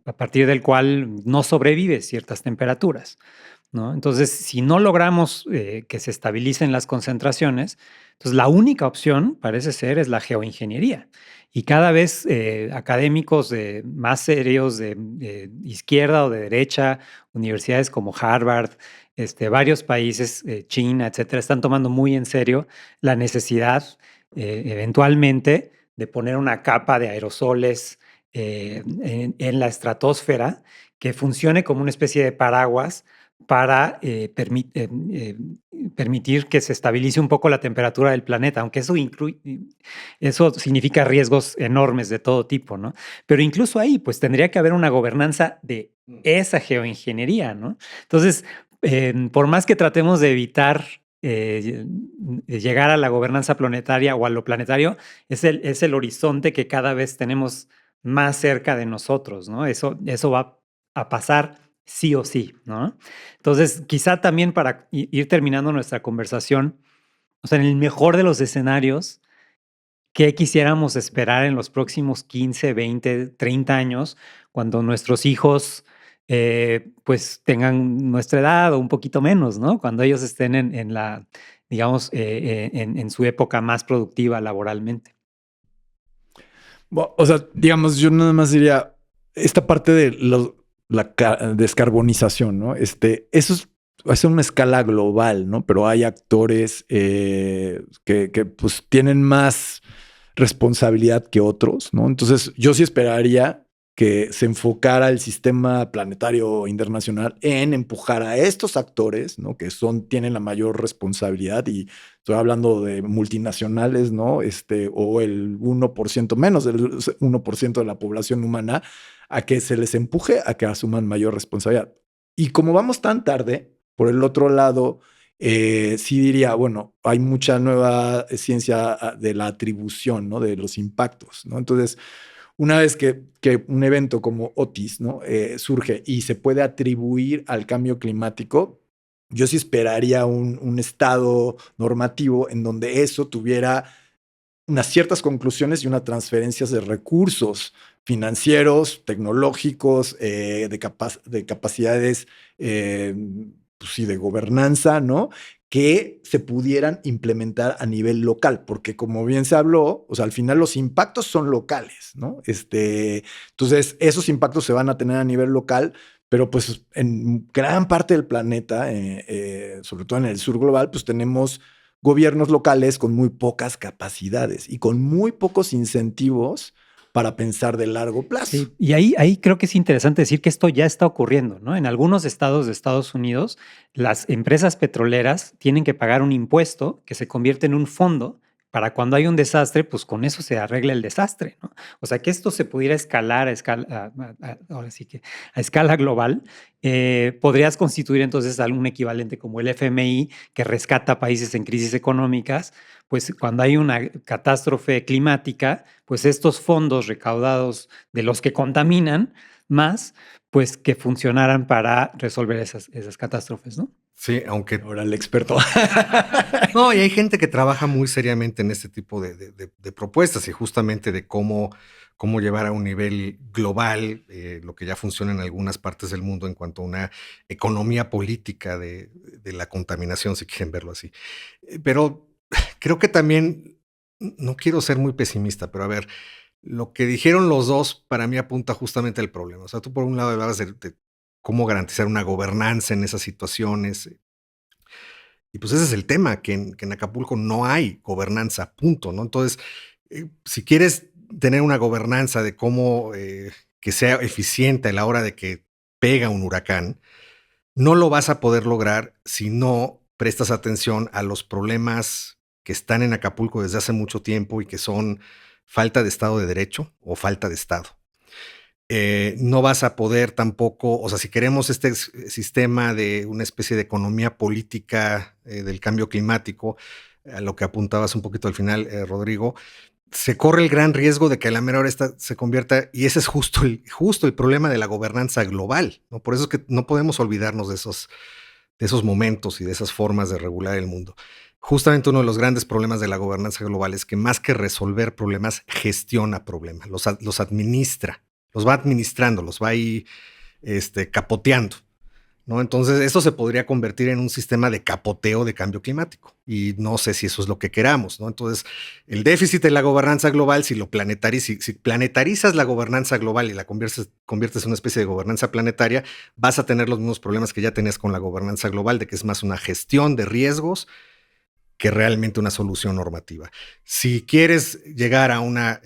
a partir del cual no sobrevive ciertas temperaturas, ¿no? Entonces, si no logramos que se estabilicen las concentraciones, entonces la única opción parece ser es la geoingeniería. Y cada vez académicos más serios de izquierda o de derecha, universidades como Harvard, varios países, China, etcétera, están tomando muy en serio la necesidad eventualmente de poner una capa de aerosoles en la estratosfera que funcione como una especie de paraguas para permitir que se estabilice un poco la temperatura del planeta, aunque eso significa riesgos enormes de todo tipo, ¿no? Pero incluso ahí, pues tendría que haber una gobernanza de esa geoingeniería, ¿no? Entonces, por más que tratemos de evitar llegar a la gobernanza planetaria o a lo planetario, es el horizonte que cada vez tenemos más cerca de nosotros, ¿no? Eso va a pasar sí o sí, ¿no? Entonces, quizá también para ir terminando nuestra conversación, o sea, en el mejor de los escenarios, ¿qué quisiéramos esperar en los próximos 15, 20, 30 años cuando nuestros hijos pues tengan nuestra edad o un poquito menos, ¿no? Cuando ellos estén en la, digamos, en su época más productiva laboralmente. O sea, digamos, yo nada más diría esta parte de la descarbonización, ¿no? Eso es una escala global, ¿no? Pero hay actores que pues tienen más responsabilidad que otros, ¿no? Entonces, yo sí esperaría que se enfocara el sistema planetario internacional en empujar a estos actores, ¿no? Que tienen la mayor responsabilidad, y estoy hablando de multinacionales, ¿no? O el 1% menos del 1% de la población humana, a que se les empuje a que asuman mayor responsabilidad. Y como vamos tan tarde, por el otro lado, sí diría, bueno, hay mucha nueva ciencia de la atribución, ¿no? De los impactos, ¿no? Entonces, una vez que un evento como Otis, ¿no? Surge y se puede atribuir al cambio climático, yo sí esperaría un estado normativo en donde eso tuviera unas ciertas conclusiones y unas transferencias de recursos financieros, tecnológicos, de capacidades, pues sí, de gobernanza, ¿no? Que se pudieran implementar a nivel local, porque como bien se habló, o sea, al final los impactos son locales, ¿no? Entonces, esos impactos se van a tener a nivel local, pero pues en gran parte del planeta, sobre todo en el sur global, pues tenemos gobiernos locales con muy pocas capacidades y con muy pocos incentivos para pensar de largo plazo. Sí, y ahí creo que es interesante decir que esto ya está ocurriendo, ¿no? En algunos estados de Estados Unidos, las empresas petroleras tienen que pagar un impuesto que se convierte en un fondo para cuando hay un desastre, pues con eso se arregla el desastre, ¿no? O sea, que esto se pudiera escalar ahora sí que a escala global, podrías constituir entonces algún equivalente como el FMI que rescata países en crisis económicas, pues cuando hay una catástrofe climática, pues estos fondos recaudados de los que contaminan más, pues que funcionaran para resolver esas catástrofes, ¿no? Sí, aunque... Ahora el experto. No, y hay gente que trabaja muy seriamente en este tipo de propuestas y justamente de cómo llevar a un nivel global lo que ya funciona en algunas partes del mundo en cuanto a una economía política de la contaminación, si quieren verlo así. Pero creo que también, no quiero ser muy pesimista, pero a ver, lo que dijeron los dos para mí apunta justamente al problema. O sea, tú por un lado hablabas de cómo garantizar una gobernanza en esas situaciones. Y pues ese es el tema, que en Acapulco no hay gobernanza, punto, ¿no? Entonces, si quieres tener una gobernanza de cómo que sea eficiente a la hora de que pega un huracán, no lo vas a poder lograr si no prestas atención a los problemas que están en Acapulco desde hace mucho tiempo y que son falta de Estado de Derecho o falta de Estado. No vas a poder tampoco, o sea, si queremos este sistema de una especie de economía política del cambio climático, a lo que apuntabas un poquito al final, Rodrigo, se corre el gran riesgo de que a la mera hora esta se convierta, y ese es justo el problema de la gobernanza global, ¿no? Por eso es que no podemos olvidarnos de esos momentos y de esas formas de regular el mundo. Justamente uno de los grandes problemas de la gobernanza global es que más que resolver problemas, gestiona problemas, los administra. Los va administrando, los va ahí capoteando, ¿no? Entonces, eso se podría convertir en un sistema de capoteo de cambio climático. Y no sé si eso es lo que queramos, ¿no? Entonces, el déficit de la gobernanza global, si planetarizas la gobernanza global y la conviertes en una especie de gobernanza planetaria, vas a tener los mismos problemas que ya tenías con la gobernanza global, de que es más una gestión de riesgos que realmente una solución normativa. Si quieres llegar a una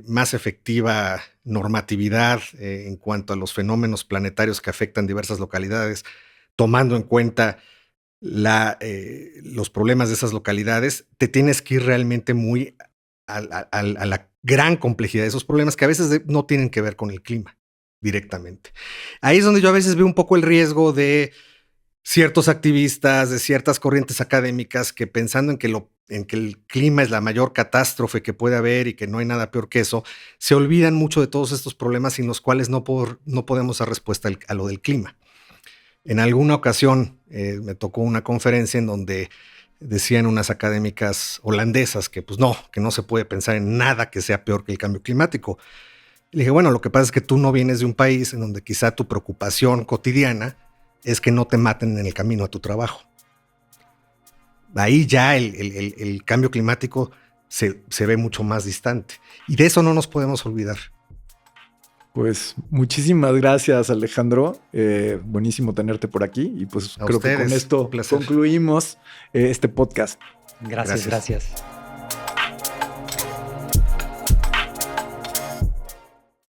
más efectiva normatividad en cuanto a los fenómenos planetarios que afectan diversas localidades, tomando en cuenta los problemas de esas localidades, te tienes que ir realmente muy a la gran complejidad de esos problemas que a veces no tienen que ver con el clima directamente. Ahí es donde yo a veces veo un poco el riesgo de ciertos activistas, de ciertas corrientes académicas que pensando en que el clima es la mayor catástrofe que puede haber y que no hay nada peor que eso, se olvidan mucho de todos estos problemas sin los cuales no podemos dar respuesta a lo del clima. En alguna ocasión me tocó una conferencia en donde decían unas académicas holandesas que pues que no se puede pensar en nada que sea peor que el cambio climático. Le dije, bueno, lo que pasa es que tú no vienes de un país en donde quizá tu preocupación cotidiana es que no te maten en el camino a tu trabajo. Ahí ya el cambio climático se ve mucho más distante. Y de eso no nos podemos olvidar. Pues muchísimas gracias, Alejandro. Buenísimo tenerte por aquí. Y pues creo que con esto concluimos este podcast. Gracias.